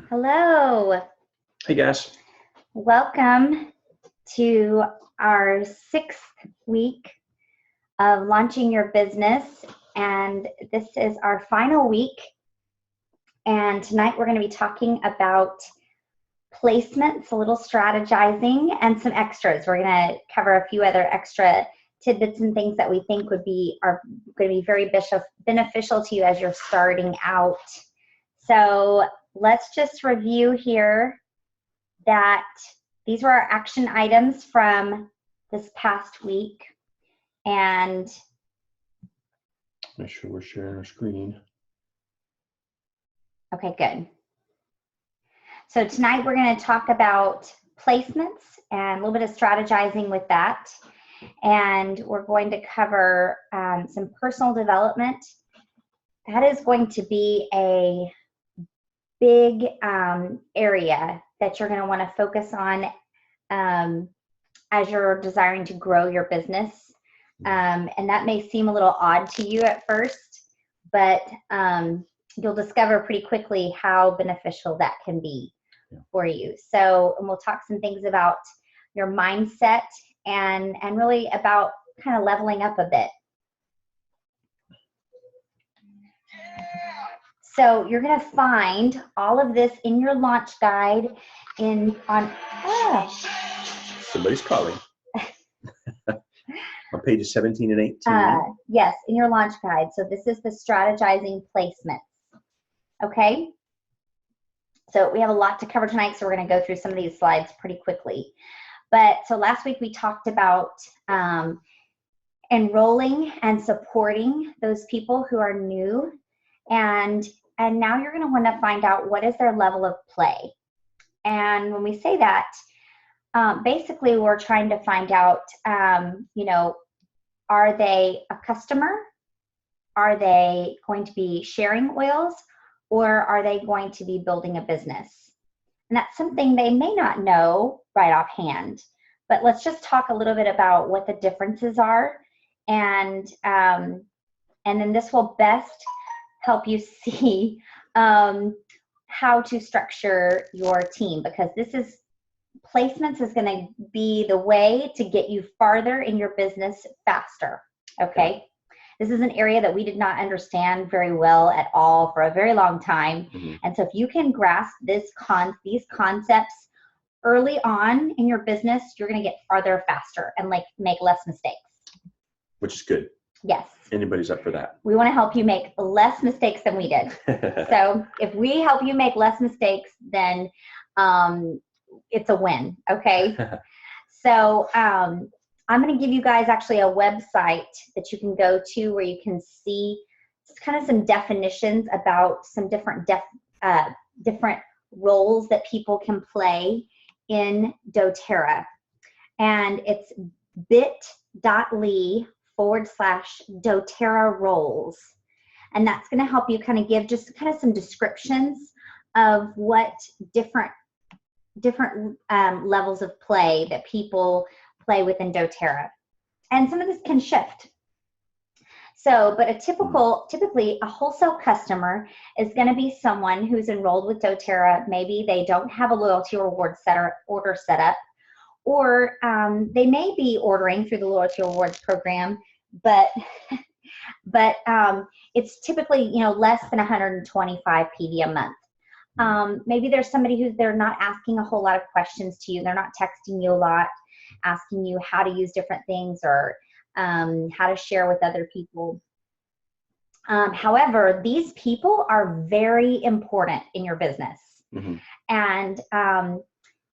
Hello. Hey guys. Welcome to our 6th week of launching your business. And this is our final week. And tonight we're going to be talking about placements, a little strategizing, and some extras. We're going to cover a few other extra tidbits and things that we think are going to be very beneficial to you as you're starting out. So let's just review here that these were our action items from this past week. And Make sure we're sharing our screen. okay, good. So tonight we're going to talk about placements and a little bit of strategizing with that. And we're going to cover some personal development. That is going to be a big area that you're going to want to focus on as you're desiring to grow your business. And that may seem a little odd to you at first, but you'll discover pretty quickly how beneficial that can be for you. So, and we'll talk some things about your mindset and really about kind of leveling up a bit. So you're going to find all of this in your launch guide Somebody's calling. On pages 17 and 18. Yes, in your launch guide. So this is the strategizing placements. Okay. So we have a lot to cover tonight, so we're going to go through some of these slides pretty quickly. But so last week we talked about enrolling and supporting those people who are new, and now you're going to want to find out what is their level of play. And when we say that, basically we're trying to find out, are they a customer? Are they going to be sharing oils? Or are they going to be building a business? And that's something they may not know right offhand. But let's just talk a little bit about what the differences are. And then this will best help you see how to structure your team, because placements is going to be the way to get you farther in your business faster. Okay. This is an area that we did not understand very well at all for a very long time. Mm-hmm. And so if you can grasp these concepts early on in your business, you're going to get farther faster and make less mistakes. Which is good. Yes. Anybody's up for that. We want to help you make less mistakes than we did. So if we help you make less mistakes, then it's a win. Okay. So I'm going to give you guys actually a website that you can go to where you can see kind of some definitions about some different roles that people can play in doTERRA. And it's bit.ly/doTERRA roles. And that's going to help you kind of give just kind of some descriptions of what different levels of play that people play within doTERRA. And some of this can shift. So, but typically a wholesale customer is going to be someone who's enrolled with doTERRA. Maybe they don't have a loyalty reward order set up, or they may be ordering through the loyalty rewards program, but it's typically less than 125 PV a month. Maybe there's somebody they're not asking a whole lot of questions to you. They're not texting you a lot, asking you how to use different things or how to share with other people. However, these people are very important in your business. Mm-hmm. And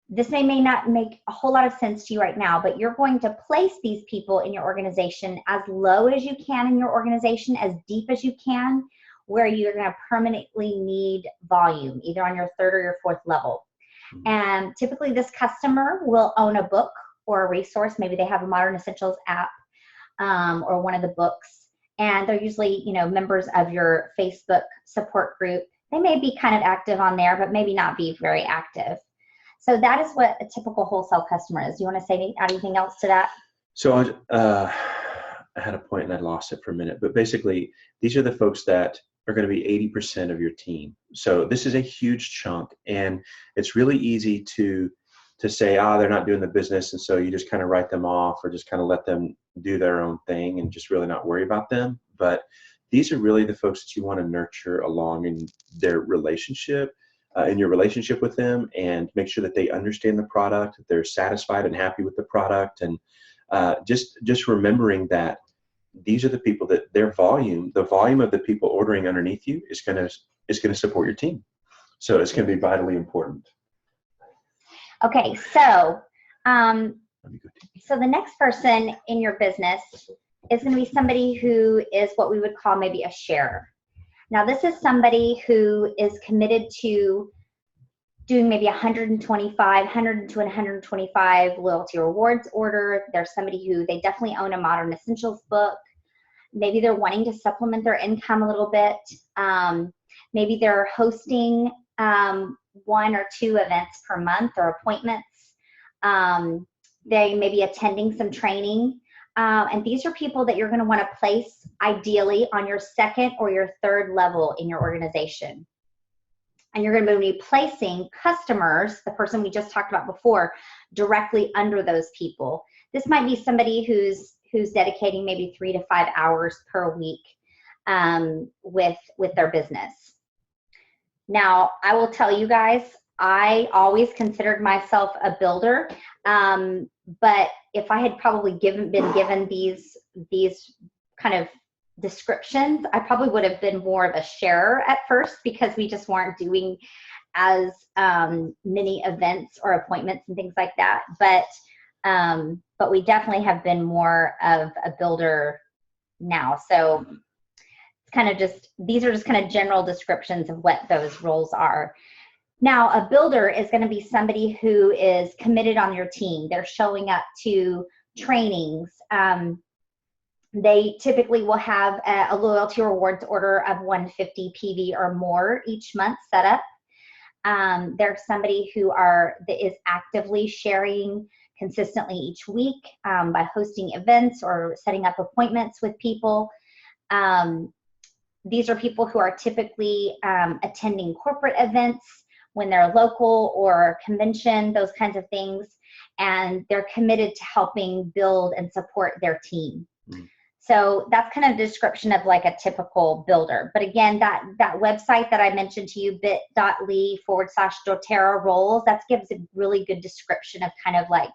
this may not make a whole lot of sense to you right now, but you're going to place these people in your organization as low as you can in your organization, as deep as you can, where you're going to permanently need volume, either on your 3rd or your 4th level. Mm-hmm. And typically this customer will own a book or a resource. Maybe they have a Modern Essentials app or one of the books. And they're usually, members of your Facebook support group. They may be kind of active on there, but maybe not be very active. So that is what a typical wholesale customer is. Do you want to say anything else to that? So I had a point and I lost it for a minute, but basically these are the folks that are going to be 80% of your team. So this is a huge chunk, and it's really easy to say, they're not doing the business, and so you just kind of write them off or just kind of let them do their own thing and just really not worry about them. But these are really the folks that you want to nurture along in their relationship, in your relationship with them, and make sure that they understand the product, that they're satisfied and happy with the product, and just remembering that these are the people that the volume of the people ordering underneath you is going to support your team. So it's going to be vitally important. Okay, so the next person in your business is going to be somebody who is what we would call maybe a sharer. Now, this is somebody who is committed to doing maybe 100 to 125 loyalty rewards order. There's somebody who they definitely own a Modern Essentials book. Maybe they're wanting to supplement their income a little bit. Maybe they're hosting 1 or 2 events per month or appointments. They may be attending some training. And these are people that you're going to want to place ideally on your 2nd or your 3rd level in your organization. And you're going to be placing customers, the person we just talked about before, directly under those people. This might be somebody who's dedicating maybe 3 to 5 hours per week with their business. Now, I will tell you guys, I always considered myself a builder, but if I had probably been given these kind of descriptions, I probably would have been more of a sharer at first, because we just weren't doing as many events or appointments and things like that. But we definitely have been more of a builder now. So it's kind of these are just kind of general descriptions of what those roles are. Now, a builder is going to be somebody who is committed on your team. They're showing up to trainings. They typically will have a loyalty rewards order of 150 PV or more each month set up. They're somebody who is actively sharing consistently each week by hosting events or setting up appointments with people. These are people who are typically attending corporate events when they're local or convention, those kinds of things, and they're committed to helping build and support their team. Mm. So that's kind of a description of like a typical builder. But again, that website that I mentioned to you, bit.ly/doTERRA roles, that gives a really good description of kind of like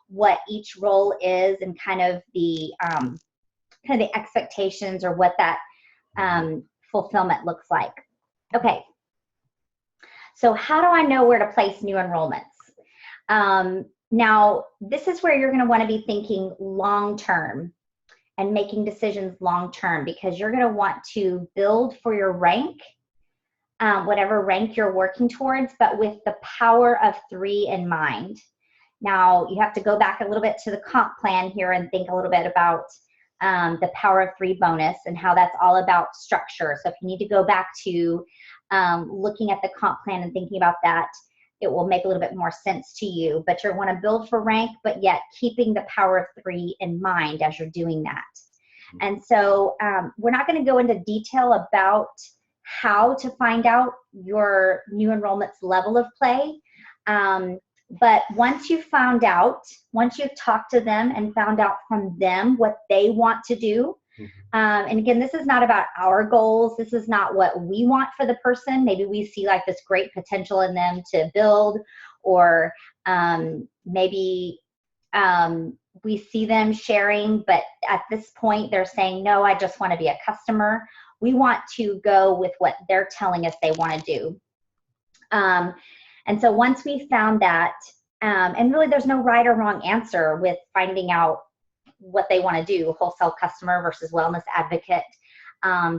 what each role is and kind of the expectations or what that fulfillment looks like. Okay. So how do I know where to place new enrollments? Now, this is where you're going to want to be thinking long-term and making decisions long-term, because you're going to want to build for your rank, whatever rank you're working towards, but with the power of 3 in mind. Now, you have to go back a little bit to the comp plan here and think a little bit about the power of 3 bonus and how that's all about structure. So if you need to go back to looking at the comp plan and thinking about that, it will make a little bit more sense to you. But you want to build for rank, but yet keeping the power of 3 in mind as you're doing that. And so we're not going to go into detail about how to find out your new enrollment's level of play. But once you've found out, once you've talked to them and found out from them what they want to do, and again, this is not about our goals. This is not what we want for the person. Maybe we see like this great potential in them to build, or maybe we see them sharing, but at this point they're saying, no, I just want to be a customer. We want to go with what they're telling us they want to do. And so once we found that, and really there's no right or wrong answer with finding out what they want to do, wholesale customer versus wellness advocate.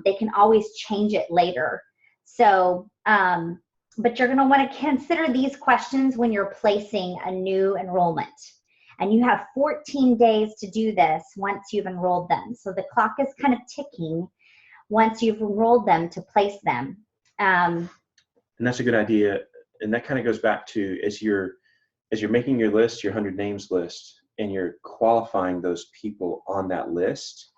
They can always change it later. So, but you're going to want to consider these questions when you're placing a new enrollment. And you have 14 days to do this once you've enrolled them. So the clock is kind of ticking once you've enrolled them to place them. And that's a good idea. And that kind of goes back to as you're making your list, your 100 names list, and you're qualifying those people on that list,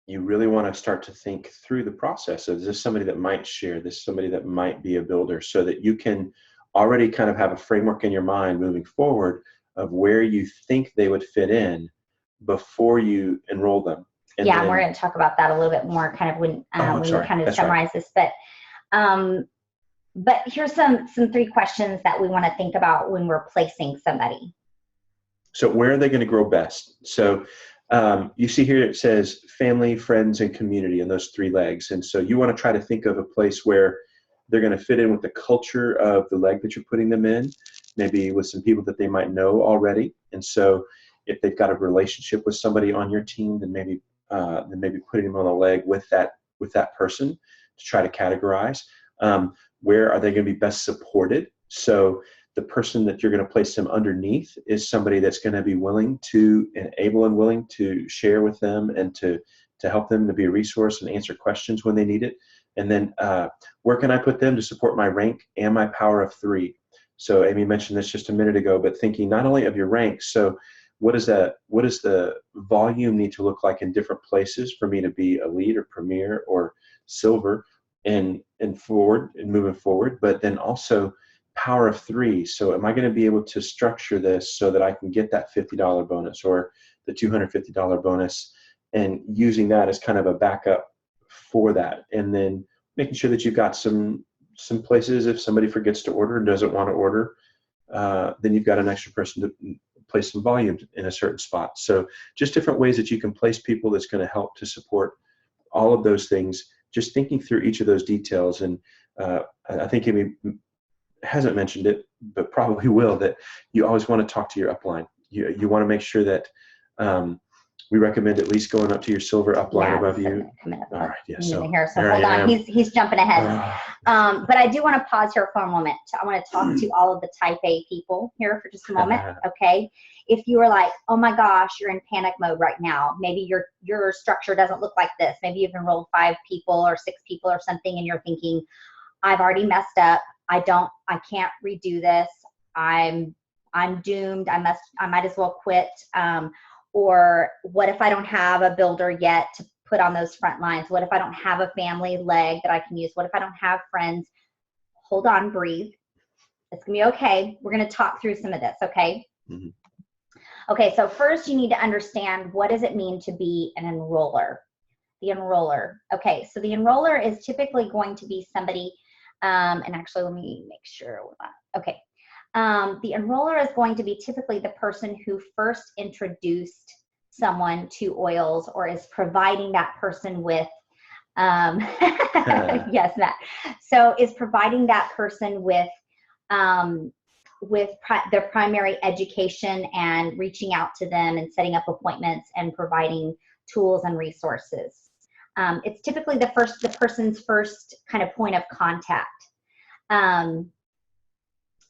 you really want to start to think through the process of, is this somebody that might share, this somebody that might be a builder, so that you can already kind of have a framework in your mind moving forward of where you think they would fit in before you enroll them. And yeah, and we're going to talk about that a little bit more kind of when you kind of summarize this. But here's some 3 questions that we want to think about when we're placing somebody. So where are they going to grow best? So you see here it says family, friends, and community, and those 3 legs. And so you want to try to think of a place where they're going to fit in with the culture of the leg that you're putting them in, maybe with some people that they might know already. And so if they've got a relationship with somebody on your team, then maybe putting them on a leg with that person to try to categorize. Where are they going to be best supported? So the person that you're going to place them underneath is somebody that's going to be willing to and able and willing to share with them and to help them to be a resource and answer questions when they need it. And then where can I put them to support my rank and my power of 3? So Amy mentioned this just a minute ago, but thinking not only of your rank, so what does the volume need to look like in different places for me to be elite or premier or silver and forward and moving forward, but then also power of 3. So am I going to be able to structure this so that I can get that $50 bonus or the $250 bonus, and using that as kind of a backup for that? And then making sure that you've got some places, if somebody forgets to order and doesn't want to order, then you've got an extra person to place some volume in a certain spot. So just different ways that you can place people that's going to help to support all of those things, just thinking through each of those details. And I think Amy hasn't mentioned it, but probably will, that you always want to talk to your upline. You want to make sure that we recommend at least going up to your silver upline above you. All right, yeah. So hold on, he's jumping ahead. But I do want to pause here for a moment. I want to talk to all of the type A people here for just a moment, okay? If you are like, oh my gosh, you're in panic mode right now. Maybe your structure doesn't look like this. Maybe you've enrolled 5 people or 6 people or something, and you're thinking, I've already messed up. I can't redo this. I'm doomed. I might as well quit. Or what if I don't have a builder yet to put on those front lines? What if I don't have a family leg that I can use? What if I don't have friends? Hold on, breathe. It's gonna be okay. We're gonna talk through some of this, okay? Mm-hmm. Okay, so first you need to understand, what does it mean to be an enroller? The enroller. Okay, so the enroller is typically going to be somebody, and actually let me make sure. Okay. The enroller is going to be typically the person who first introduced someone to oils, or is providing that person with, yes, Matt. So is providing that person with their primary education and reaching out to them and setting up appointments and providing tools and resources. It's typically the person's first kind of point of contact.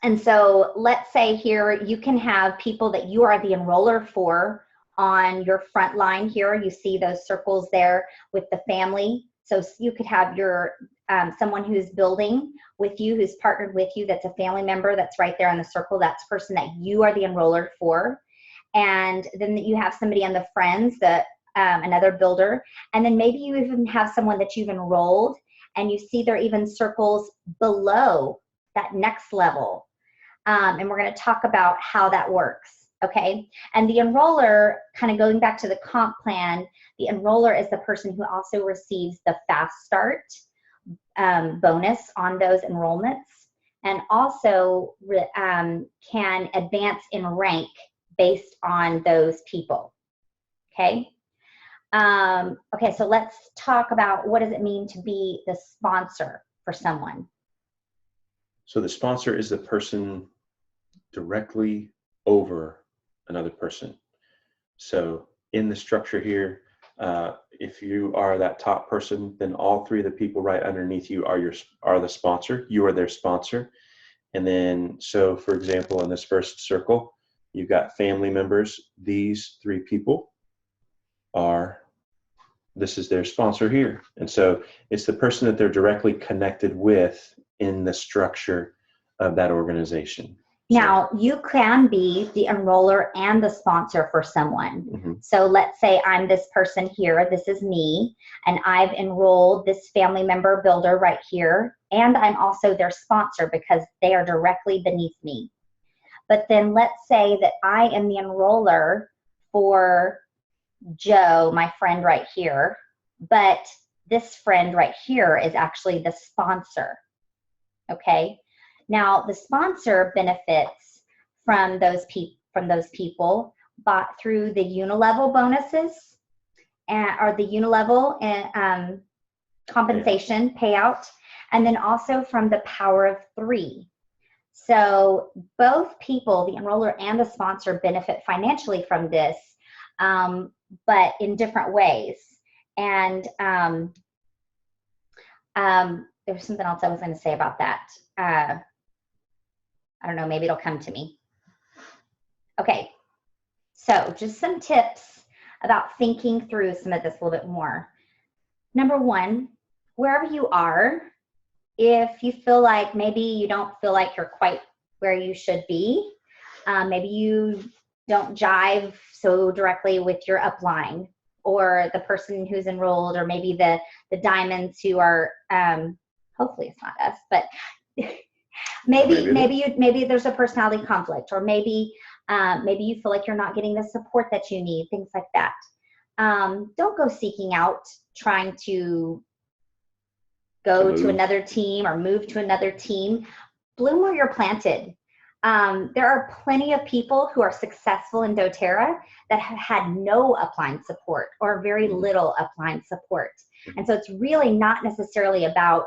And so let's say here you can have people that you are the enroller for on your front line here. You see those circles there with the family. So you could have your someone who's building with you, who's partnered with you, that's a family member that's right there in the circle. That's the person that you are the enroller for. And then you have somebody on the friends, another builder. And then maybe you even have someone that you've enrolled, and you see there even circles below that next level. And we're going to talk about how that works, okay? And the enroller, kind of going back to the comp plan, the enroller is the person who also receives the fast start bonus on those enrollments, and also can advance in rank based on those people, okay? Okay, so let's talk about, what does it mean to be the sponsor for someone? So the sponsor is the person directly over another person. So in the structure here, if you are that top person, then all 3 of the people right underneath you are the sponsor. You are their sponsor. And then, so for example, in this first circle, you've got family members. These 3 people this is their sponsor here. And so it's the person that they're directly connected with in the structure of that organization. Now, you can be the enroller and the sponsor for someone. Mm-hmm. So let's say I'm this person here, this is me, and I've enrolled this family member builder right here, and I'm also their sponsor because they are directly beneath me. But then let's say that I am the enroller for Joe, my friend right here, but this friend right here is actually the sponsor, okay? Now, the sponsor benefits from those people bought through the unilevel bonuses or the unilevel compensation payout, and then also from the power of 3. So both people, the enroller and the sponsor, benefit financially from this, but in different ways. And there was something else I was going to say about that. I don't know, maybe it'll come to me. Okay, so just some tips about thinking through some of this a little bit more. Number 1, wherever you are, if you feel like maybe you don't feel like you're quite where you should be, maybe you don't jive so directly with your upline or the person who's enrolled, or maybe the diamonds who are, hopefully it's not us, but maybe there's a personality conflict, or maybe you feel like you're not getting the support that you need, things like that. Don't go seeking out trying to go to another team or move to another team. Bloom where you're planted. There are plenty of people who are successful in doTERRA that have had no upline support or very little upline support. And so it's really not necessarily about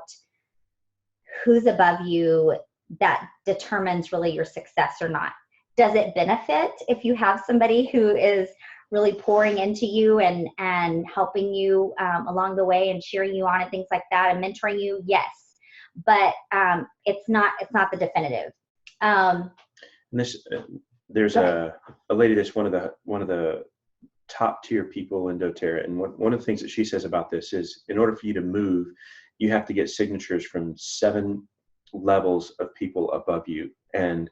who's above you that determines really your success or not. Does it benefit if you have somebody who is really pouring into you and helping you along the way and cheering you on and things like that and mentoring you? Yes, but it's not the definitive. There's a lady that's one of the top tier people in doTERRA, and one of the things that she says about this is, in order for you to move, you have to get signatures from 7 levels of people above you. And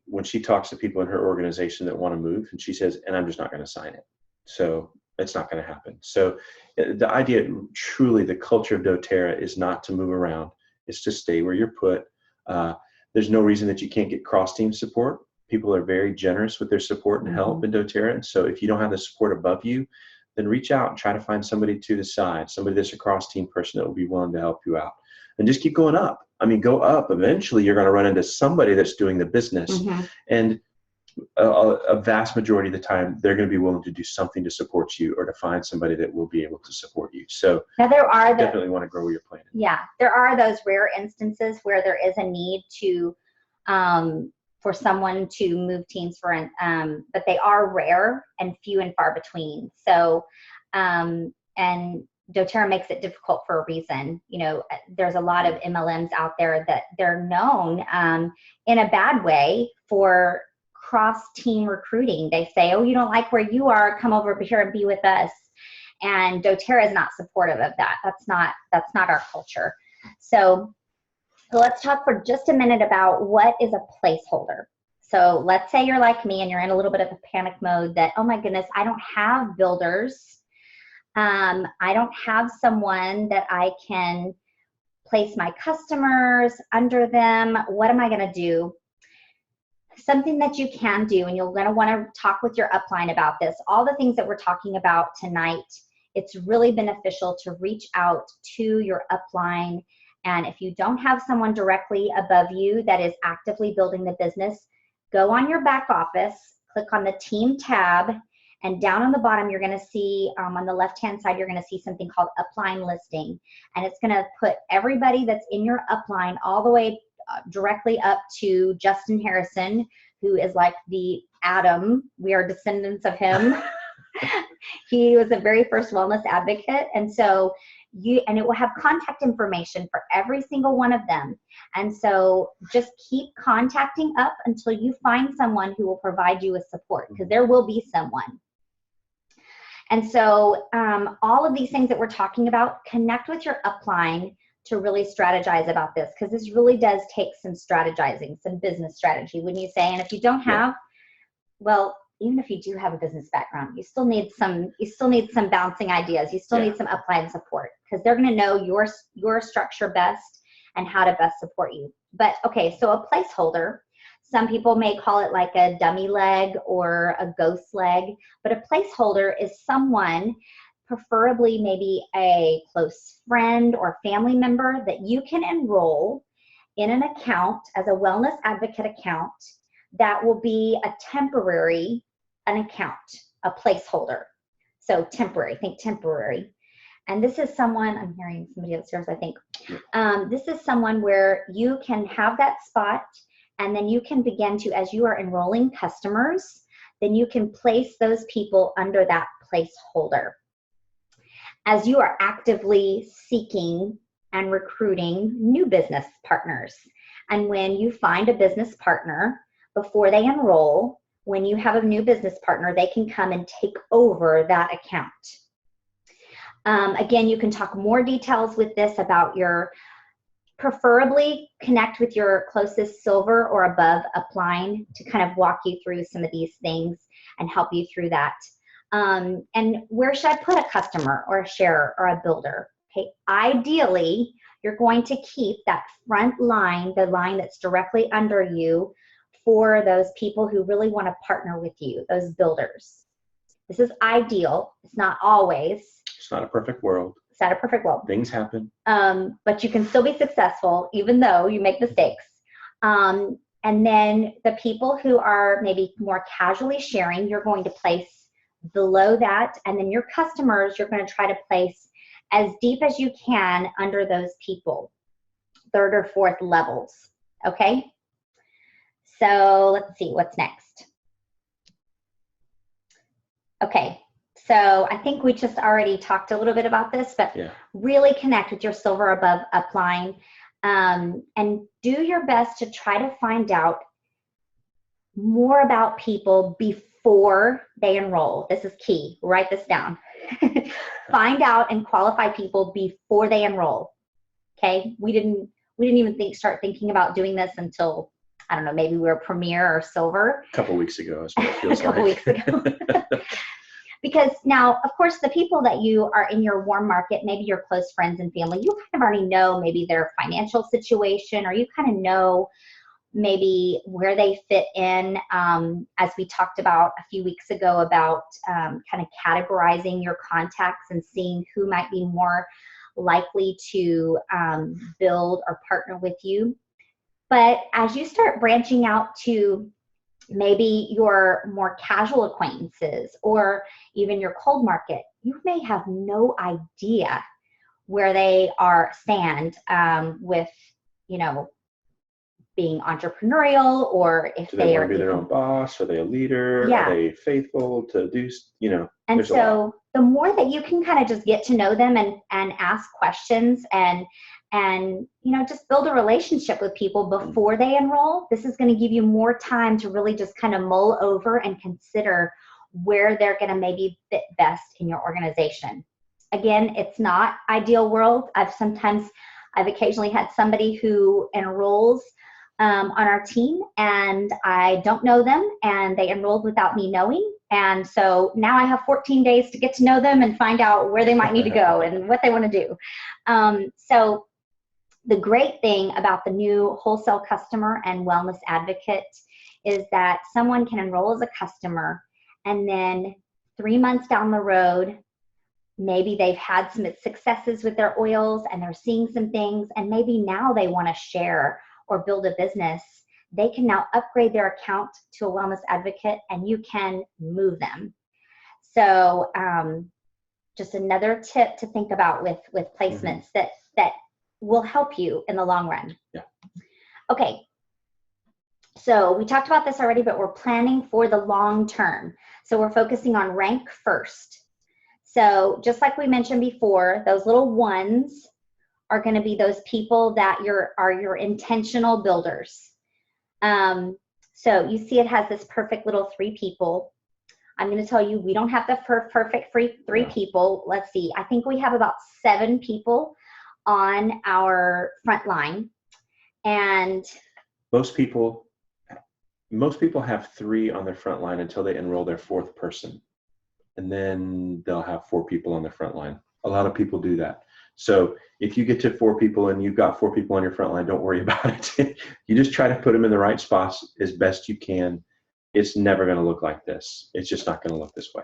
when she talks to people in her organization that want to move, and she says, and I'm just not going to sign it. So it's not going to happen. So the idea, truly, the culture of doTERRA is not to move around. It's to stay where you're put. There's no reason that you can't get cross-team support. People are very generous with their support and help in doTERRA. And so if you don't have the support above you, then reach out and try to find somebody to the side, somebody that's a cross-team person that will be willing to help you out. And just keep going up. I mean, go up. Eventually, you're going to run into somebody that's doing the business. And a vast majority of the time, they're going to be willing to do something to support you or to find somebody that will be able to support you. So now definitely want to grow where you're planning. Yeah, there are those rare instances where there is a need to for someone to move teams but they are rare and few and far between. So and doTERRA makes it difficult for a reason. You know, there's a lot of MLMs out there that they're known in a bad way for cross-team recruiting. They say, oh, you don't like where you are, come over here and be with us. And doTERRA is not supportive of that. That's not our culture. So let's talk for just a minute about what is a placeholder. So let's say you're like me and you're in a little bit of a panic mode that, oh my goodness, I don't have builders. I don't have someone that I can place my customers under them. What am I going to do? Something that you can do, and you're going to want to talk with your upline about this, all the things that we're talking about tonight, it's really beneficial to reach out to your upline. And if you don't have someone directly above you that is actively building the business, go on your back office, click on the team tab, and down on the bottom, you're going to see on the left-hand side, you're going to see something called upline listing. And it's going to put everybody that's in your upline all the way directly up to Justin Harrison, who is like the Adam. We are descendants of him. He was the very first wellness advocate. And so and it will have contact information for every single one of them. And so just keep contacting up until you find someone who will provide you with support, because there will be someone. And so all of these things that we're talking about, connect with your upline, to really strategize about this, because this really does take some strategizing, some business strategy, wouldn't you say? And if you don't have, well, even if you do have a business background, you still need some bouncing ideas. You still need some upline support, because they're going to know your structure best and how to best support you. But okay, so a placeholder, some people may call it like a dummy leg or a ghost leg, but a placeholder is someone, preferably maybe a close friend or family member, that you can enroll in an account as a wellness advocate account that will be an account, a placeholder. So temporary, think temporary. And this is someone, I'm hearing somebody upstairs, I think. This is someone where you can have that spot, and then you can begin to, as you are enrolling customers, then you can place those people under that placeholder. As you are actively seeking and recruiting new business partners. And when you find a business partner, before they enroll, when you have a new business partner, they can come and take over that account. Again, you can talk more details with this about preferably connect with your closest silver or above upline to kind of walk you through some of these things and help you through that. And where should I put a customer or a sharer or a builder? Okay, ideally, you're going to keep that front line, the line that's directly under you, for those people who really want to partner with you, those builders. This is ideal. It's not always. It's not a perfect world. It's not a perfect world. Things happen. But you can still be successful even though you make mistakes. And then the people who are maybe more casually sharing, you're going to place below that. And then your customers, you're going to try to place as deep as you can under those people, third or fourth levels. Okay? So let's see, what's next? Okay, so I think we just already talked a little bit about this, but really connect with your silver above upline, and do your best to try to find out more about people before they enroll. This is key. Write this down. Find out and qualify people before they enroll. Okay, we didn't even start thinking about doing this until, I don't know, maybe we were Premier or Silver. A couple weeks ago is what it feels a couple like. weeks ago. Because now, of course, the people that you are in your warm market, maybe your close friends and family, you kind of already know maybe their financial situation, or you kind of know maybe where they fit in, as we talked about a few weeks ago about kind of categorizing your contacts and seeing who might be more likely to build or partner with you. But as you start branching out to maybe your more casual acquaintances or even your cold market, you may have no idea where they stand with, being entrepreneurial, or if do they are want to be their own boss? Are they a leader? Yeah. Are they faithful to do, And so the more that you can kind of just get to know them and ask questions and just build a relationship with people before they enroll, this is going to give you more time to really just kind of mull over and consider where they're going to maybe fit best in your organization. Again, it's not ideal world. I've occasionally had somebody who enrolls on our team, and I don't know them, and they enrolled without me knowing. And so now I have 14 days to get to know them and find out where they might need to go and what they want to do. So the great thing about the new wholesale customer and wellness advocate is that someone can enroll as a customer, and then 3 months down the road, maybe they've had some successes with their oils and they're seeing some things, and maybe now they want to share or build a business. They can now upgrade their account to a wellness advocate, and you can move them. So just another tip to think about with placements that will help you in the long run. Yeah. Okay. So we talked about this already, but we're planning for the long term. So we're focusing on rank first. So just like we mentioned before, those little ones are going to be those people that are your intentional builders. So you see it has this perfect little 3 people. I'm going to tell you, we don't have the perfect three people. Let's see. I think we have about 7 people on our front line. And most people have 3 on their front line until they enroll their 4th person. And then they'll have 4 people on the front line. A lot of people do that. So if you get to 4 people and you've got 4 people on your front line, don't worry about it. You just try to put them in the right spots as best you can. It's never going to look like this. It's just not going to look this way.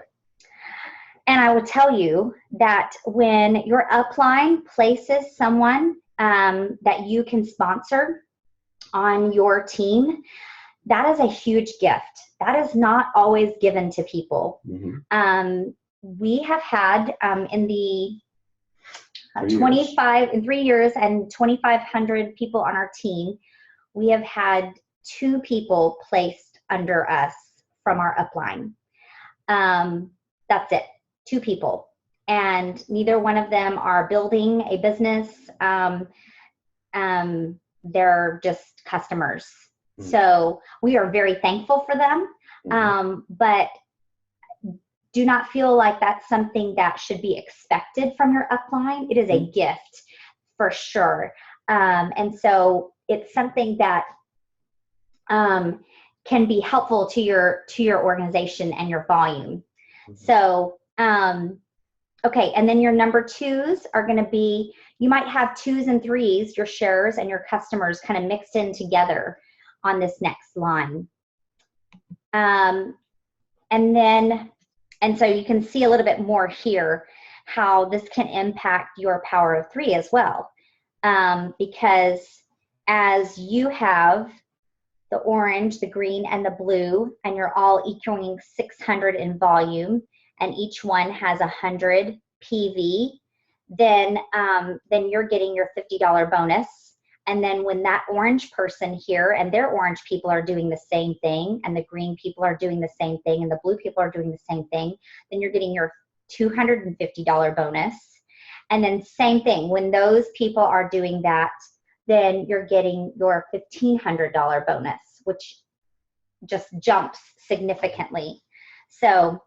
And I will tell you that when your upline places someone that you can sponsor on your team, that is a huge gift. That is not always given to people. Mm-hmm. We have had in the 3 years and 2,500 people on our team, we have had 2 people placed under us from our upline. That's it, 2 people. And neither one of them are building a business. They're just customers. Mm-hmm. So we are very thankful for them. Mm-hmm. But do not feel like that's something that should be expected from your upline. It is a gift for sure. And so it's something that can be helpful to your organization and your volume. Mm-hmm. So, okay. And then your number 2s are going to be, you might have 2s and 3s, your shares and your customers kind of mixed in together on this next line. And so you can see a little bit more here how this can impact your power of 3 as well. Because as you have the orange, the green, and the blue, and you're all equaling 600 in volume, and each one has 100 PV, then you're getting your $50 bonus. And then when that orange person here and their orange people are doing the same thing, and the green people are doing the same thing, and the blue people are doing the same thing, then you're getting your $250 bonus. And then same thing, when those people are doing that, then you're getting your $1,500 bonus, which just jumps significantly. So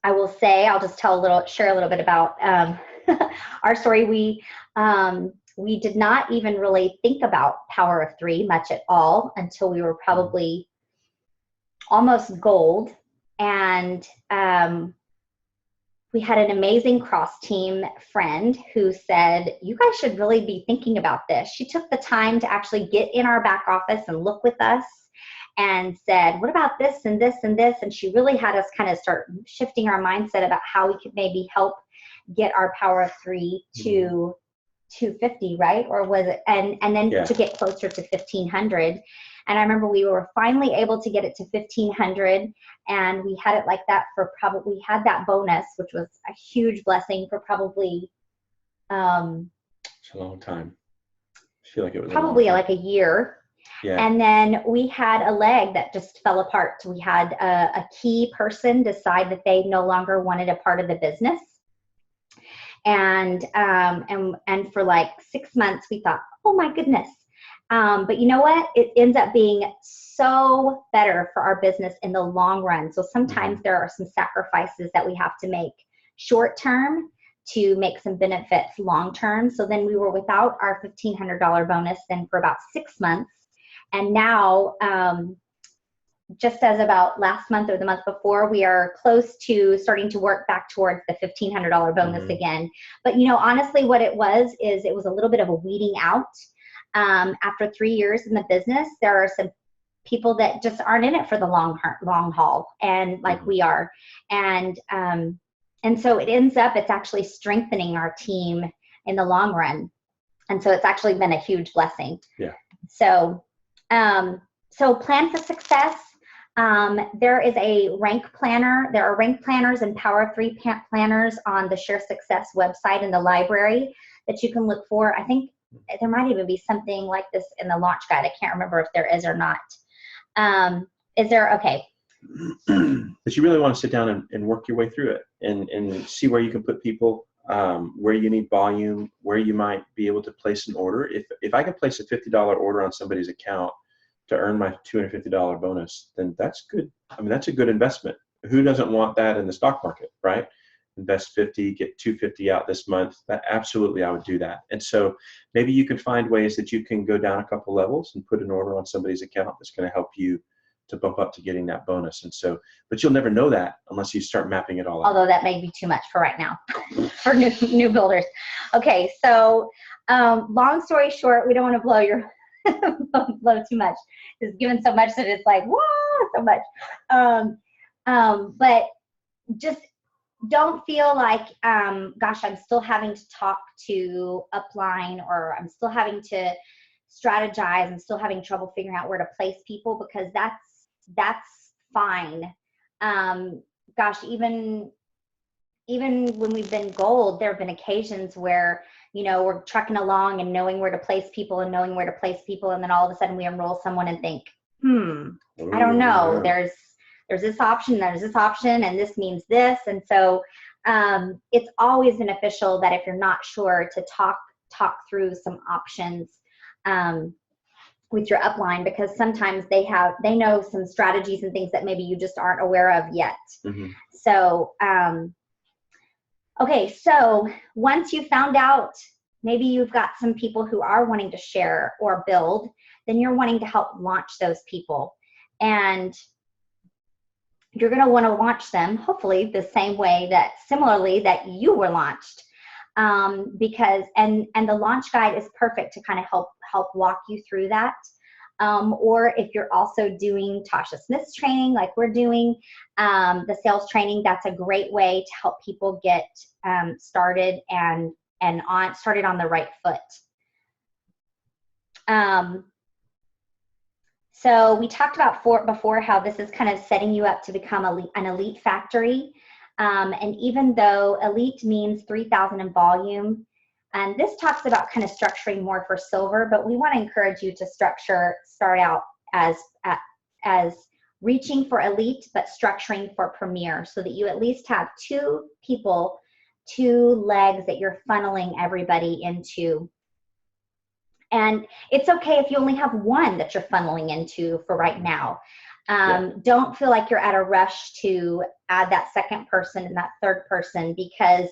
I will say, I'll just share a little bit about our story. We did not even really think about power of 3 much at all until we were probably almost gold. And we had an amazing cross-team friend who said, you guys should really be thinking about this. She took the time to actually get in our back office and look with us and said, what about this and this and this? And she really had us kind of start shifting our mindset about how we could maybe help get our power of 3 to 250, right? Or was it, and then to get closer to 1,500. And I remember we were finally able to get it to 1,500, and we had it like that for we had that bonus, which was a huge blessing for probably it's a long time. I feel like it was probably like a year. Yeah. And then we had a leg that just fell apart. We had a key person decide that they no longer wanted a part of the business. And for like 6 months, we thought, oh my goodness. But you know what? It ends up being so better for our business in the long run. So sometimes there are some sacrifices that we have to make short term to make some benefits long term. So then we were without our $1,500 bonus then for about 6 months. And now, just as about last month or the month before, we are close to starting to work back towards the $1,500 bonus again. But, you know, honestly, what it was is it was a little bit of a weeding out. After 3 years in the business, there are some people that just aren't in it for the long haul, and like we are. And so it ends up, it's actually strengthening our team in the long run. And so it's actually been a huge blessing. Yeah. So plan for success. There is a rank planner. There are rank planners and Power of 3 planners on the Share Success website in the library that you can look for. I think there might even be something like this in the launch guide. I can't remember if there is or not. Is there? Okay. But you really want to sit down and work your way through it and see where you can put people, where you need volume, where you might be able to place an order. If I can place a $50 order on somebody's account to earn my $250 bonus, then that's good. I mean, that's a good investment. Who doesn't want that in the stock market, right? invest 50, get 250 out this month, that absolutely I would do that. And so maybe you can find ways that you can go down a couple levels and put an order on somebody's account that's going to help you to bump up to getting that bonus. And so, but you'll never know that unless you start mapping it all out. Although that may be too much for right now for new builders. Okay, so long story short, we don't want to blow too much. It's given so much that it's like, whoa, so much. But just don't feel like, gosh, I'm still having to talk to upline, or I'm still having to strategize. I'm still having trouble figuring out where to place people, because that's fine. Gosh, even when we've been gold, there have been occasions where, we're trucking along and knowing where to place people, and then all of a sudden we enroll someone and think, I don't know, there's this option, there's this option, and this means this. And so it's always beneficial that if you're not sure, to talk through some options with your upline, because sometimes they know some strategies and things that maybe you just aren't aware of yet. Mm-hmm. So okay, so once you found out, maybe you've got some people who are wanting to share or build, then you're wanting to help launch those people. And you're going to want to launch them, hopefully the same way similarly that you were launched. Because the launch guide is perfect to kind of help walk you through that. Or if you're also doing Tasha Smith's training, like we're doing, the sales training, that's a great way to help people get started and started on the right foot. So we talked about before how this is kind of setting you up to become an elite factory. And even though elite means 3,000 in volume, and this talks about kind of structuring more for silver, but we want to encourage you to start out as reaching for elite, but structuring for premier, so that you at least have two legs that you're funneling everybody into. And it's okay if you only have one that you're funneling into for right now. Don't feel like you're at a rush to add that second person and that third person, because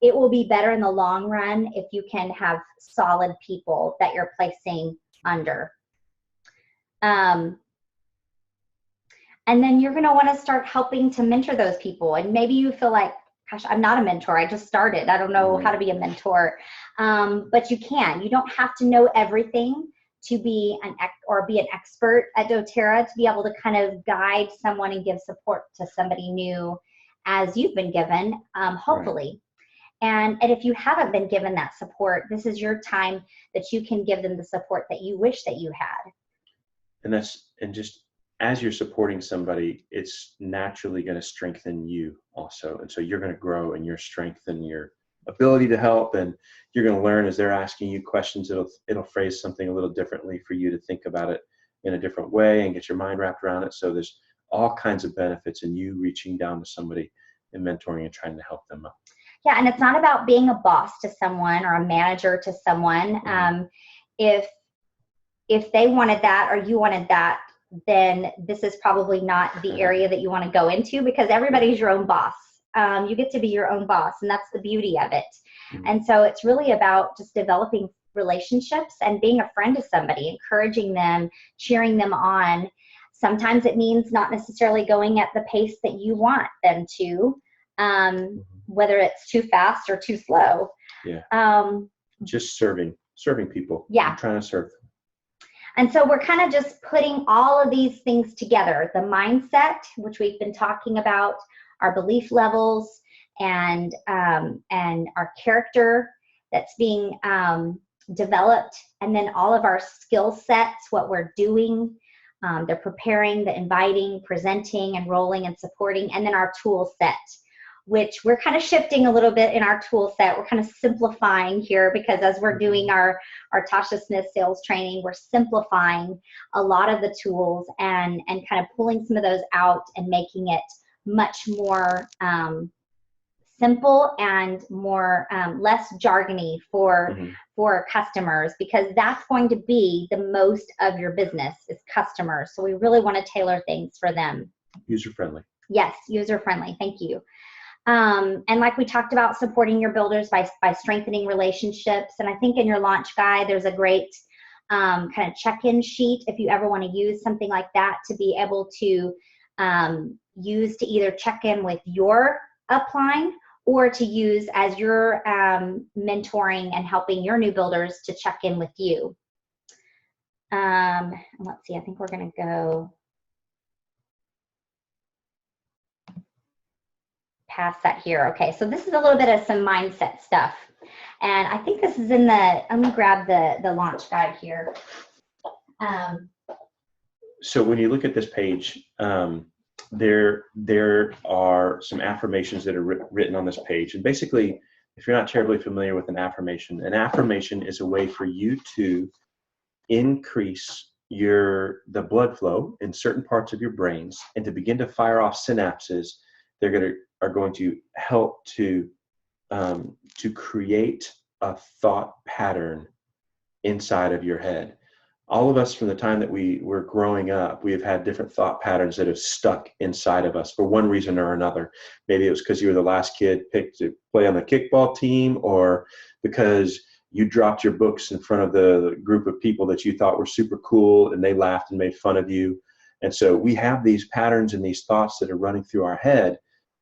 it will be better in the long run if you can have solid people that you're placing under. And then you're going to want to start helping to mentor those people. And maybe you feel like, gosh, I'm not a mentor. I just started. I don't know how to be a mentor. But you can. You don't have to know everything to be an expert at doTERRA, to be able to kind of guide someone and give support to somebody new as you've been given, hopefully. Right. And if you haven't been given that support, this is your time that you can give them the support that you wish that you had. And just as you're supporting somebody, it's naturally going to strengthen you also. And so you're going to grow in your strength and your ability to help, and you're going to learn as they're asking you questions. It'll phrase something a little differently for you to think about it in a different way and get your mind wrapped around it. So there's all kinds of benefits in you reaching down to somebody and mentoring and trying to help them up. Yeah, and it's not about being a boss to someone or a manager to someone. Mm-hmm. If they wanted that or you wanted that, then this is probably not the area that you want to go into, because everybody's your own boss. You get to be your own boss, and that's the beauty of it. Mm-hmm. And so it's really about just developing relationships and being a friend to somebody, encouraging them, cheering them on. Sometimes it means not necessarily going at the pace that you want them to, whether it's too fast or too slow. Yeah. Just serving people. Yeah. I'm trying to serve them. And so we're kind of just putting all of these things together. The mindset, which we've been talking about, our belief levels, and our character that's being developed, and then all of our skill sets, what we're doing, the preparing, the inviting, presenting, enrolling, and supporting, and then our tool set, which we're kind of shifting a little bit in our tool set. We're kind of simplifying here, because as we're doing our Tasha Smith sales training, we're simplifying a lot of the tools and kind of pulling some of those out and making it much more simple and more less jargony for customers, because that's going to be the most of your business is customers. So we really want to tailor things for them. User friendly. Yes, user friendly. Thank you. And like we talked about, supporting your builders by strengthening relationships. And I think in your launch guide, there's a great kind of check-in sheet if you ever want to use something like that to be able to use to either check in with your upline or to use as you're mentoring and helping your new builders to check in with you. Let's see, I think we're going to go past that here. Okay, so this is a little bit of some mindset stuff. And I think this is in the, let me grab the launch guide here. So when you look at this page, there are some affirmations that are written on this page. And basically, if you're not terribly familiar with an affirmation is a way for you to increase the blood flow in certain parts of your brains and to begin to fire off synapses. Are going to help to create a thought pattern inside of your head. All of us, from the time that we were growing up, we have had different thought patterns that have stuck inside of us for one reason or another. Maybe it was because you were the last kid picked to play on the kickball team, or because you dropped your books in front of the group of people that you thought were super cool and they laughed and made fun of you. And so we have these patterns and these thoughts that are running through our head.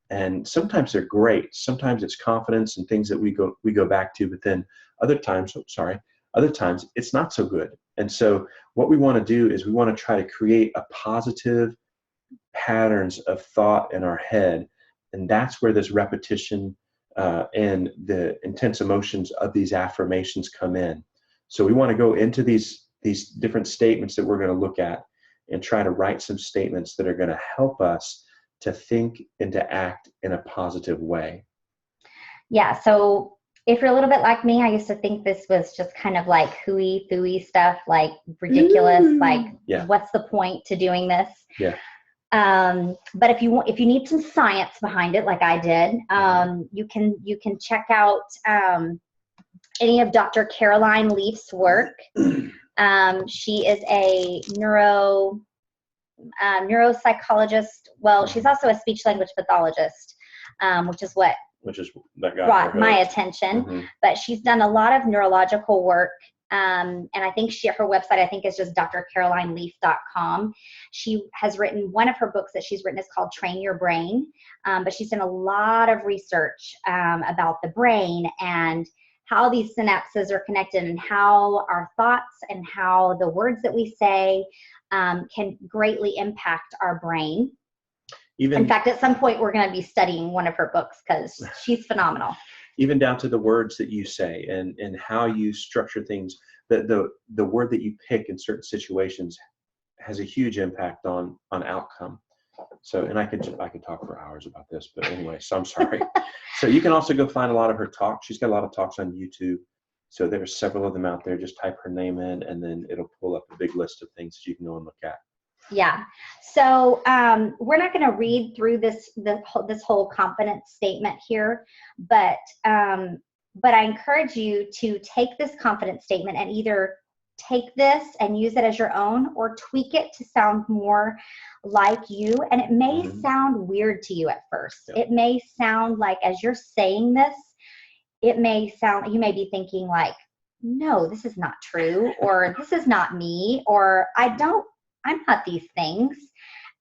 And sometimes they're great. Sometimes it's confidence and things that we go back to, but then other times it's not so good. And so what we want to do is we want to try to create a positive patterns of thought in our head. And that's where this repetition and the intense emotions of these affirmations come in. So we want to go into these different statements that we're going to look at and try to write some statements that are going to help us to think and to act in a positive way. Yeah, so if you're a little bit like me, I used to think this was just kind of like hooey stuff, like ridiculous, like what's the point to doing this? Yeah. But if you need some science behind it, like I did, you can check out any of Dr. Caroline Leaf's work. She is a neuropsychologist. Well, she's also a speech language pathologist, which is what brought my attention. But she's done a lot of neurological work, and I think her website, I think, is just drcarolineleaf.com. She has written, one of her books that she's written is called Train Your Brain, but she's done a lot of research about the brain and how these synapses are connected and how our thoughts and how the words that we say can greatly impact our brain. In fact, at some point, we're going to be studying one of her books because she's phenomenal. Even down to the words that you say and how you structure things. The word that you pick in certain situations has a huge impact on outcome. So, and I could talk for hours about this, but anyway, so I'm sorry. So you can also go find a lot of her talks. She's got a lot of talks on YouTube. So there's several of them out there. Just type her name in and then it'll pull up a big list of things that you can go and look at. Yeah. So we're not going to read through this whole confidence statement here, but I encourage you to take this confidence statement and either take this and use it as your own or tweak it to sound more like you. And it may sound weird to you at first. Yep. It may sound like, as you're saying this, you may be thinking like, no, this is not true, or this is not me, or I'm not these things.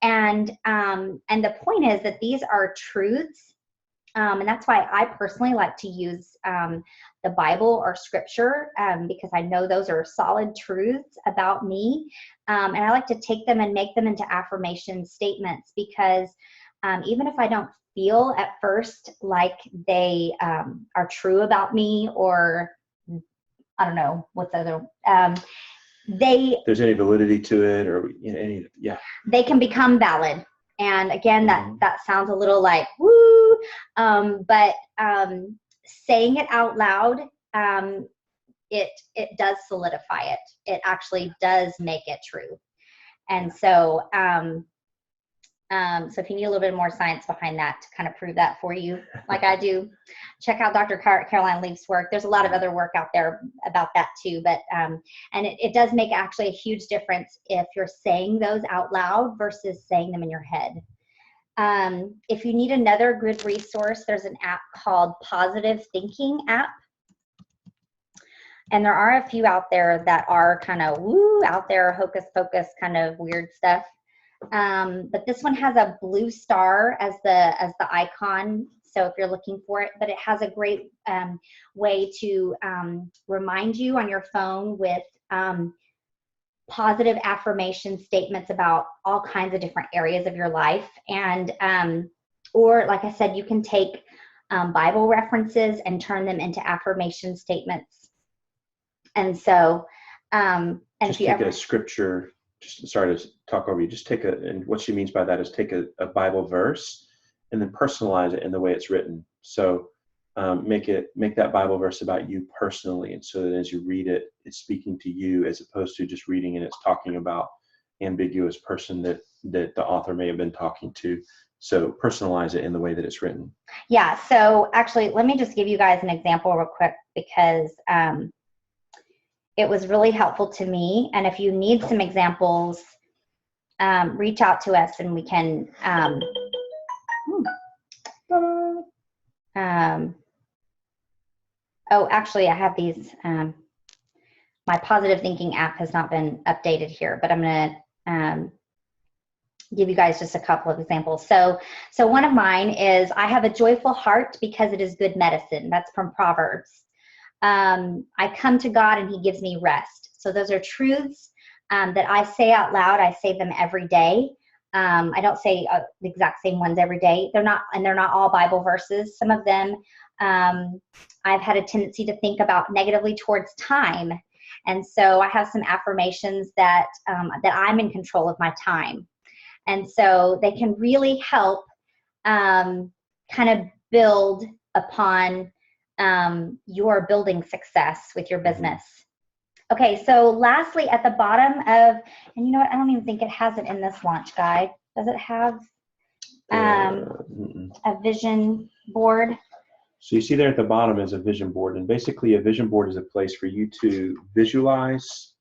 And the point is that these are truths. And that's why I personally like to use the Bible or scripture because I know those are solid truths about me. And I like to take them and make them into affirmation statements because even if I don't feel at first like they are true about me, or I don't know what's the other, there's any validity to it, or they can become valid. And again, that sounds a little like woo, but saying it out loud, it does solidify it. It actually does make it true. And so so if you need a little bit more science behind that to kind of prove that for you, like I do, check out Dr. Caroline Leaf's work. There's a lot of other work out there about that too, but and it does make actually a huge difference if you're saying those out loud versus saying them in your head. If you need another good resource, there's an app called Positive Thinking app. And there are a few out there that are kind of woo out there, hocus pocus kind of weird stuff. But this one has a blue star as the icon. So if you're looking for it, but it has a great way to remind you on your phone with positive affirmation statements about all kinds of different areas of your life. And or like I said, you can take Bible references and turn them into affirmation statements. And so, and just take a scripture, just sorry to talk over you, just take and what she means by that is take a Bible verse and then personalize it in the way it's written. So make that Bible verse about you personally. And so that as you read it, it's speaking to you as opposed to just reading and it's talking about ambiguous person that the author may have been talking to. So personalize it in the way that it's written. Yeah. So actually, let me just give you guys an example real quick because it was really helpful to me. And if you need some examples, reach out to us and we can, oh, actually I have these, my positive thinking app has not been updated here, but I'm going to give you guys just a couple of examples. So one of mine is, I have a joyful heart because it is good medicine. That's from Proverbs. I come to God and he gives me rest. So those are truths that I say out loud. I say them every day. I don't say the exact same ones every day. They're not all Bible verses. Some of them I've had a tendency to think about negatively towards time. And so I have some affirmations that I'm in control of my time. And so they can really help kind of build upon your building success with your business. Okay, so lastly, at the bottom of, and you know what, I don't even think it has it in this launch guide. Does it have a vision board? So you see there at the bottom is a vision board, and basically a vision board is a place for you to visualize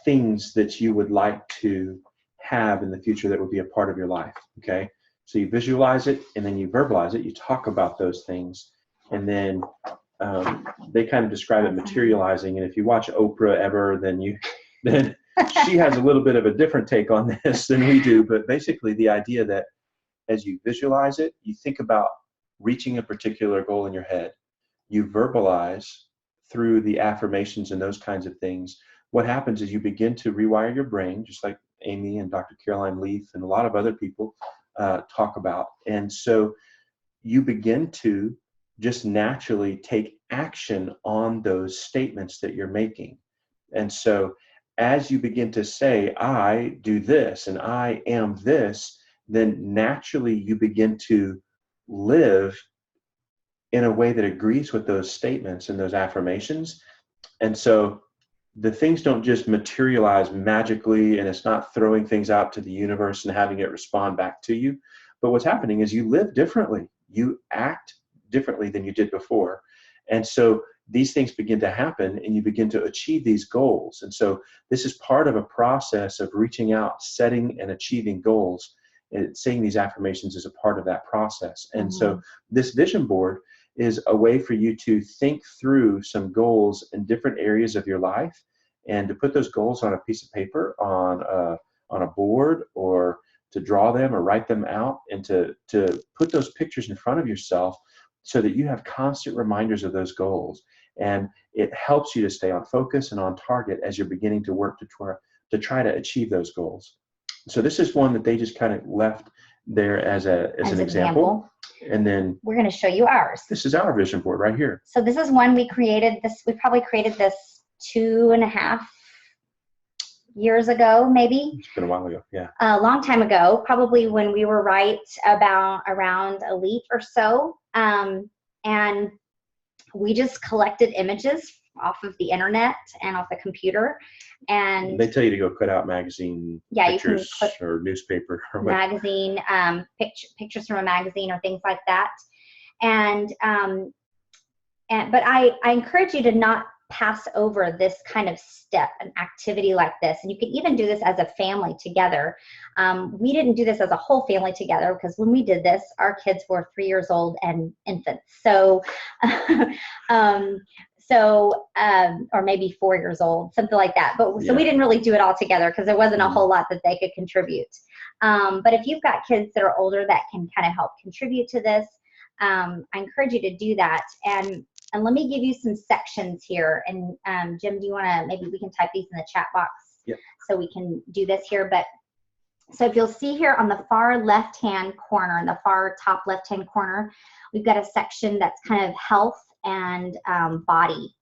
things that you would like to have in the future that would be a part of your life, okay? So you visualize it, and then you verbalize it, you talk about those things, and then they kind of describe it materializing. And if you watch Oprah ever, then she has a little bit of a different take on this than we do. But basically the idea that as you visualize it, you think about reaching a particular goal in your head. You verbalize through the affirmations and those kinds of things. What happens is you begin to rewire your brain, just like Amy and Dr. Caroline Leaf and a lot of other people talk about. And so you begin to just naturally take action on those statements that you're making. And so as you begin to say, I do this and I am this, then naturally you begin to live in a way that agrees with those statements and those affirmations. And so the things don't just materialize magically, and it's not throwing things out to the universe and having it respond back to you. But what's happening is you live differently. You act differently than you did before. And so these things begin to happen and you begin to achieve these goals. And so this is part of a process of reaching out, setting and achieving goals. And saying these affirmations is a part of that process. And so this vision board is a way for you to think through some goals in different areas of your life and to put those goals on a piece of paper, on a board, or to draw them or write them out, and to put those pictures in front of yourself so that you have constant reminders of those goals. And it helps you to stay on focus and on target as you're beginning to work to try to achieve those goals. So this is one that they just kind of left there as an example. And then we're going to show you ours. This is our vision board right here. So this is one we created. We probably created this 2.5 years ago, maybe. It's been a while ago, yeah. A long time ago, probably when we were right about around a leaf or so. And we just collected images off of the internet and off the computer. And they tell you to go cut out magazine pictures or newspaper or magazine, pictures from a magazine or things like that. And but I encourage you to not pass over this kind of step, an activity like this. And you can even do this as a family together. We didn't do this as a whole family together because when we did this, our kids were 3 years old and infants. So, or maybe 4 years old, something like that. But so we didn't really do it all together because there wasn't a whole lot that they could contribute. But if you've got kids that are older that can kind of help contribute to this, I encourage you to do that. And let me give you some sections here. And Jim, do you want to, maybe we can type these in the chat box so we can do this here. But so if you'll see here on the far left-hand corner, in the far top left-hand corner, we've got a section that's kind of health and body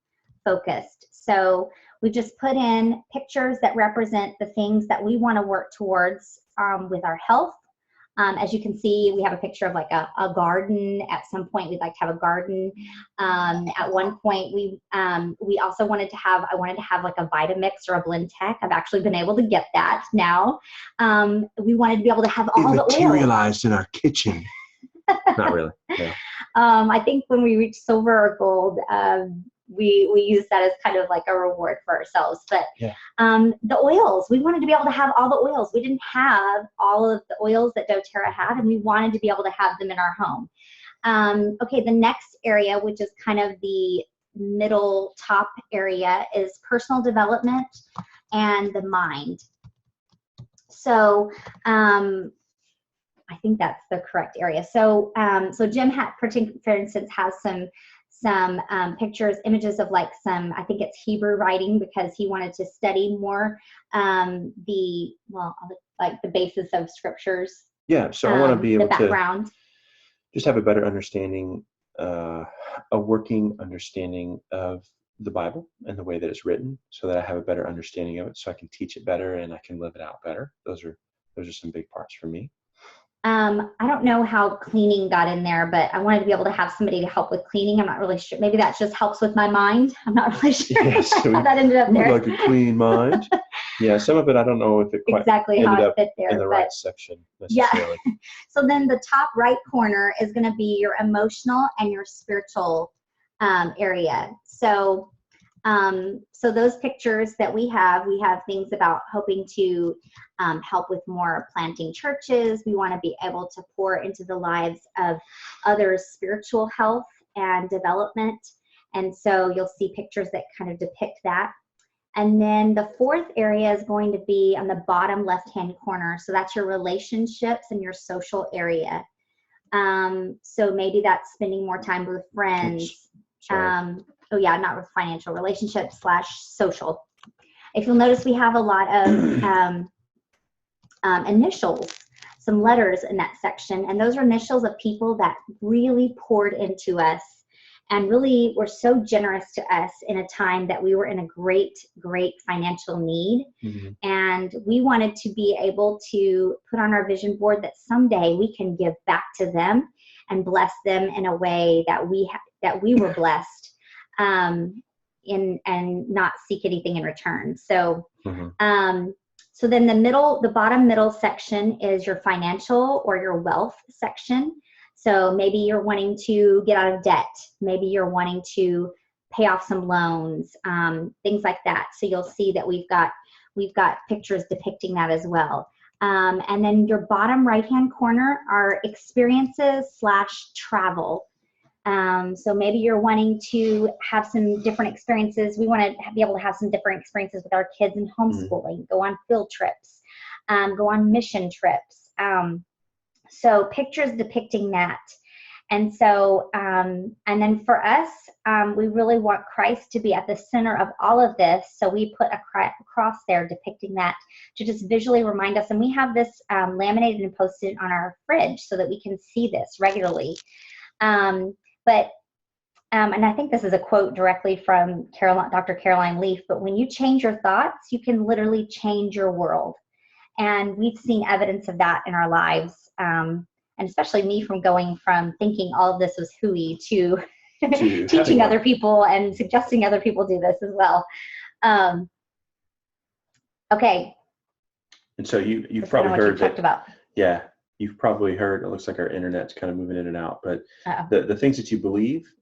focused. So we just put in pictures that represent the things that we want to work towards with our health. As you can see, we have a picture of like a garden. At some point, we'd like to have a garden. At one point, we also wanted to have, I wanted to have like a Vitamix or a Blend Tech. I've actually been able to get that now. We wanted to be able to have all the oils. It materialized in our kitchen. Not really. Yeah. I think when we reach silver or gold, we use that as kind of like a reward for ourselves. But the oils, we wanted to be able to have all the oils. We didn't have all of the oils that doTERRA had, and we wanted to be able to have them in our home. Okay, the next area, which is kind of the middle top area, is personal development and the mind. So I think that's the correct area. So so Jim had, for instance, has some pictures, images of like some, I think it's Hebrew writing, because he wanted to study more the basis of scriptures. Yeah, so I want to be able to just have a better understanding, a working understanding of the Bible and the way that it's written, so that I have a better understanding of it, so I can teach it better and I can live it out better. Those are some big parts for me. I don't know how cleaning got in there, but I wanted to be able to have somebody to help with cleaning. I'm not really sure. Maybe that just helps with my mind. I'm not really sure how that ended up there. Like a clean mind. Yeah, some of it, I don't know if it quite exactly how it fit there, in the right section necessarily. Yeah. So then the top right corner is going to be your emotional and your spiritual area. So so those pictures that we have things about hoping to help with more planting churches. We want to be able to pour into the lives of others' spiritual health and development. And so you'll see pictures that kind of depict that. And then the fourth area is going to be on the bottom left-hand corner. So that's your relationships and your social area. So maybe that's spending more time with friends. Oh yeah, not with financial relationships / social. If you'll notice, we have a lot of initials, some letters in that section, and those are initials of people that really poured into us and really were so generous to us in a time that we were in a great financial need. And we wanted to be able to put on our vision board that someday we can give back to them and bless them in a way that we were blessed. And not seek anything in return. So, so then the bottom middle section is your financial or your wealth section. So maybe you're wanting to get out of debt. Maybe you're wanting to pay off some loans, things like that. So you'll see that we've got pictures depicting that as well. And then your bottom right-hand corner are experiences / travel. So maybe you're wanting to have some different experiences. We want to be able to have some different experiences with our kids in homeschooling, go on field trips, go on mission trips. So pictures depicting that. And so, and then for us, we really want Christ to be at the center of all of this. So we put a cross there depicting that to just visually remind us. And we have this laminated and posted on our fridge so that we can see this regularly. And I think this is a quote directly from Dr. Caroline Leaf, but when you change your thoughts, you can literally change your world. And we've seen evidence of that in our lives. And especially me, from going from thinking all of this was hooey to teaching other people and suggesting other people do this as well. Okay. And so you've probably heard that. Yeah. You've probably heard, it looks like our internet's kind of moving in and out, but the things that you believe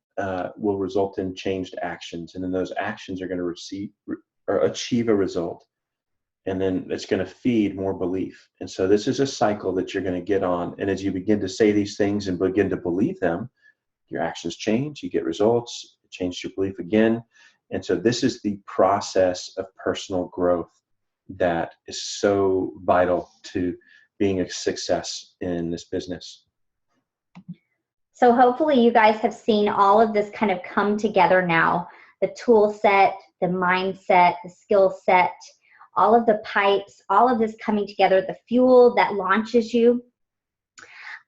will result in changed actions. And then those actions are going to achieve a result. And then it's going to feed more belief. And so this is a cycle that you're going to get on. And as you begin to say these things and begin to believe them, your actions change, you get results, change your belief again. And so this is the process of personal growth that is so vital to being a success in this business. So hopefully you guys have seen all of this kind of come together now. The tool set, the mindset, the skill set, all of the pipes, all of this coming together, the fuel that launches you.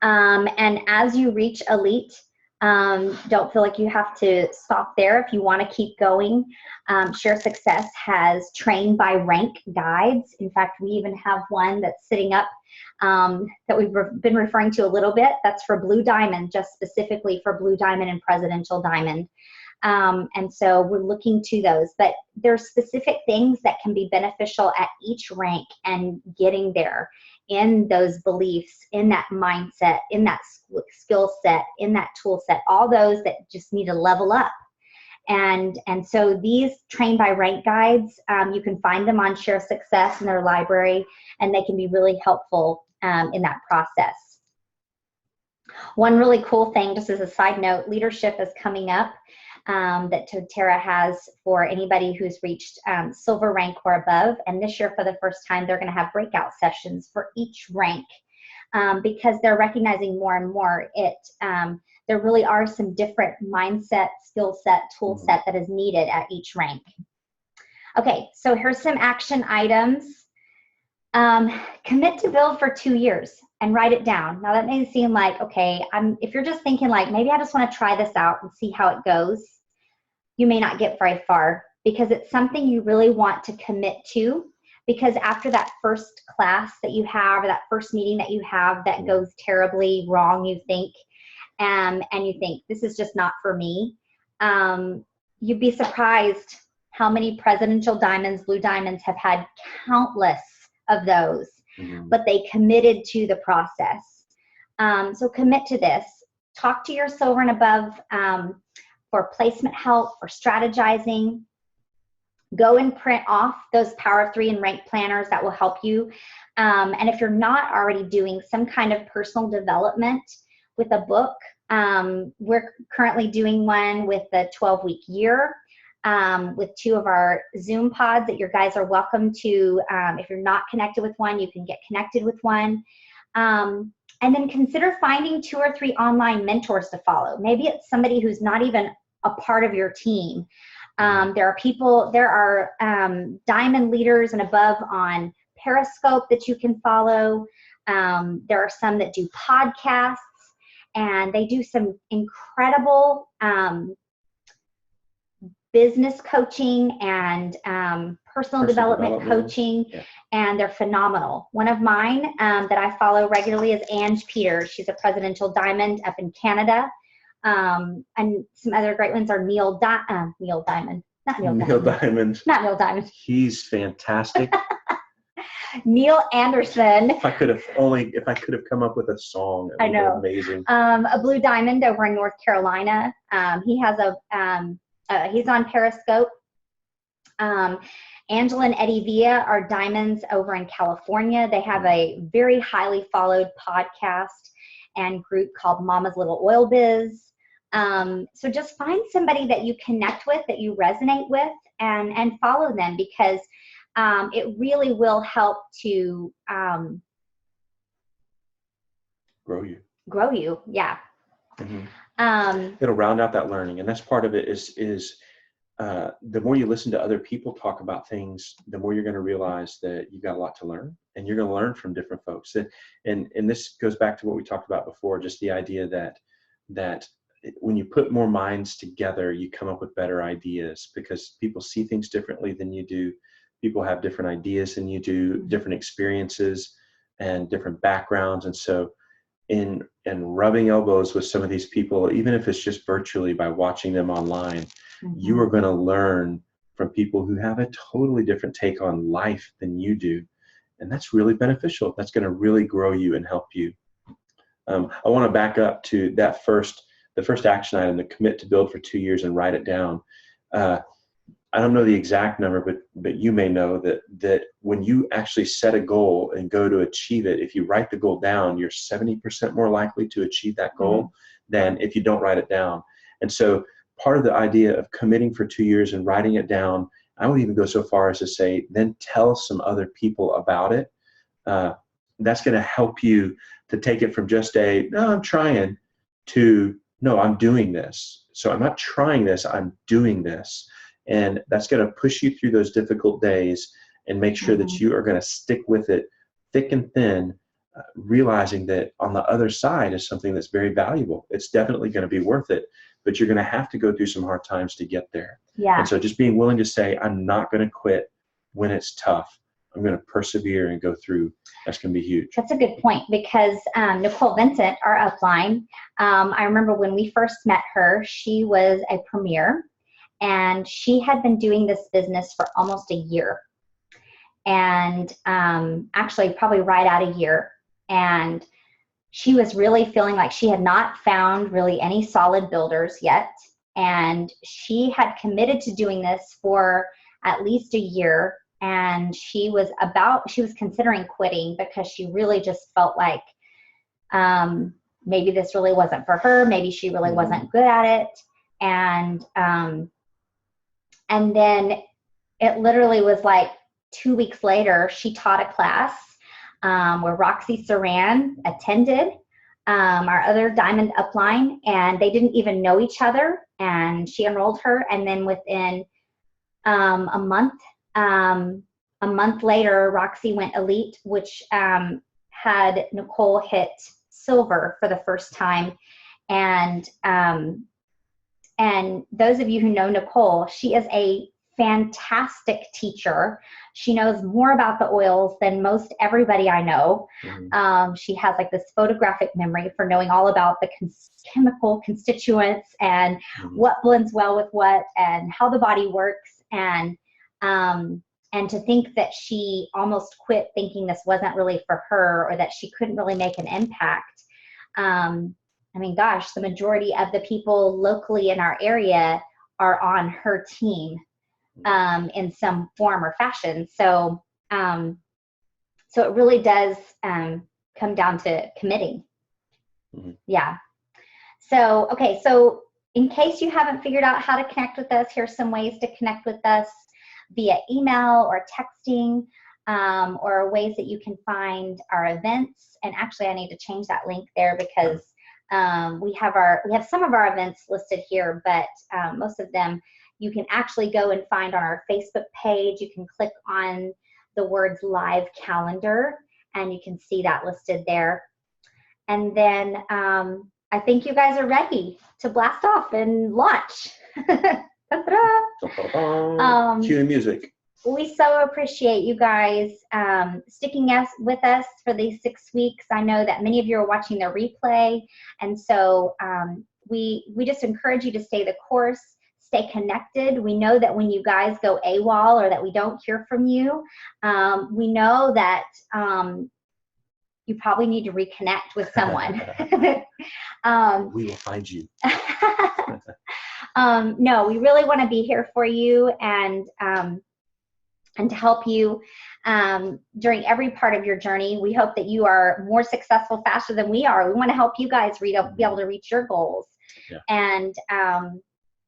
And as you reach elite, don't feel like you have to stop there if you want to keep going. Share Success has train by rank guides. In fact, we even have one that's sitting up that we've been referring to a little bit. That's for Blue Diamond, just specifically for Blue Diamond and Presidential Diamond. And so we're looking to those, but there's specific things that can be beneficial at each rank and getting there in those beliefs, in that mindset, in that skill set, in that tool set, all those that just need to level up. And so these train by rank guides, you can find them on Share Success in their library, and they can be really helpful in that process. One really cool thing, just as a side note, leadership is coming up that Tara has for anybody who's reached silver rank or above. And this year, for the first time, they're going to have breakout sessions for each rank because they're recognizing more and more there really are some different mindset, skill set, tool set that is needed at each rank. Okay, so here's some action items. Commit to build for 2 years and write it down. Now that may seem like, okay, if you're just thinking like, maybe I just want to try this out and see how it goes, you may not get very far because it's something you really want to commit to, because after that first class that you have or that first meeting that you have that goes terribly wrong, you think, and you think, this is just not for me, you'd be surprised how many Presidential Diamonds, Blue Diamonds have had countless of those, but they committed to the process. So commit to this. Talk to your silver and above for placement help, for strategizing. Go and print off those Power of 3 and rank planners that will help you. And if you're not already doing some kind of personal development with a book, we're currently doing one with the 12-week year with 2 of our Zoom pods that your guys are welcome to. If you're not connected with one, you can get connected with one. And then consider finding 2 or 3 online mentors to follow. Maybe it's somebody who's not even a part of your team. There are diamond leaders and above on Periscope that you can follow. There are some that do podcasts, and they do some incredible business coaching and personal development coaching, and they're phenomenal. One of mine that I follow regularly is Ange Peters. She's a Presidential Diamond up in Canada. And some other great ones are Neil Diamond. He's fantastic. Neil Anderson. If I could have come up with a song, it would be amazing. A Blue Diamond over in North Carolina. He has he's on Periscope. Angela and Eddie Villa are diamonds over in California. They have a very highly followed podcast and group called Mama's Little Oil Biz. So just find somebody that you connect with, that you resonate with, and follow them, because it really will help to grow you. Yeah. It'll round out that learning, and that's part of it. Is the more you listen to other people talk about things, the more you're going to realize that you've got a lot to learn, and you're going to learn from different folks. And this goes back to what we talked about before, just the idea that when you put more minds together, you come up with better ideas, because people see things differently than you do. People have different ideas than you do, different experiences and different backgrounds. And so in rubbing elbows with some of these people, even if it's just virtually by watching them online, you are going to learn from people who have a totally different take on life than you do. And that's really beneficial. That's going to really grow you and help you. I want to back up to that first the first action item, the commit to build for 2 years and write it down. I don't know the exact number, but you may know that when you actually set a goal and go to achieve it, if you write the goal down, you're 70% more likely to achieve that goal than if you don't write it down. And so part of the idea of committing for 2 years and writing it down, I would even go so far as to say, then tell some other people about it. That's going to help you to take it from just no, I'm trying, to, no, I'm doing this. So I'm not trying this, I'm doing this. And that's going to push you through those difficult days and make sure that you are going to stick with it thick and thin, realizing that on the other side is something that's very valuable. It's definitely going to be worth it, but you're going to have to go through some hard times to get there. Yeah. And so just being willing to say, I'm not going to quit when it's tough. I'm going to persevere and go through. That's going to be huge. That's a good point, because Nicole Vincent, our upline, I remember when we first met her, she was a premier, and she had been doing this business for almost a year, and actually probably right at a year. And she was really feeling like she had not found really any solid builders yet. And she had committed to doing this for at least a year. And she was considering quitting, because she really just felt like maybe this really wasn't for her. Maybe she really wasn't good at it. And then it literally was like 2 weeks later, she taught a class where Roxy Saran attended, our other diamond upline, and they didn't even know each other. And she enrolled her, and then within a month later, Roxy went elite, which had Nicole hit silver for the first time. And those of you who know Nicole, she is a fantastic teacher. She knows more about the oils than most everybody I know. She has like this photographic memory for knowing all about the chemical constituents and what blends well with what and how the body works. And to think that she almost quit thinking this wasn't really for her, or that she couldn't really make an impact. I mean, gosh, the majority of the people locally in our area are on her team in some form or fashion. So it really does come down to committing. Yeah. So, okay. So in case you haven't figured out how to connect with us, here's some ways to connect with us via email or texting, or ways that you can find our events. And actually, I need to change that link there, because we have some of our events listed here, but most of them you can actually go and find on our Facebook page. You can click on the words live calendar, and you can see that listed there. And then I think you guys are ready to blast off and launch. Cue the music. We so appreciate you guys sticking with us for these 6 weeks. I know that many of you are watching the replay, and so we just encourage you to stay the course, stay connected. We know that when you guys go AWOL, or that we don't hear from you, we know that you probably need to reconnect with someone. We will find you. No, we really want to be here for you, and to help you during every part of your journey. We hope that you are more successful faster than we are. We want to help you guys be able to reach your goals. Yeah.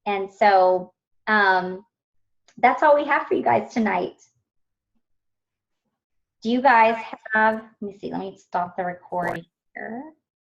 And so that's all we have for you guys tonight. Do you guys have, let me stop the recording here.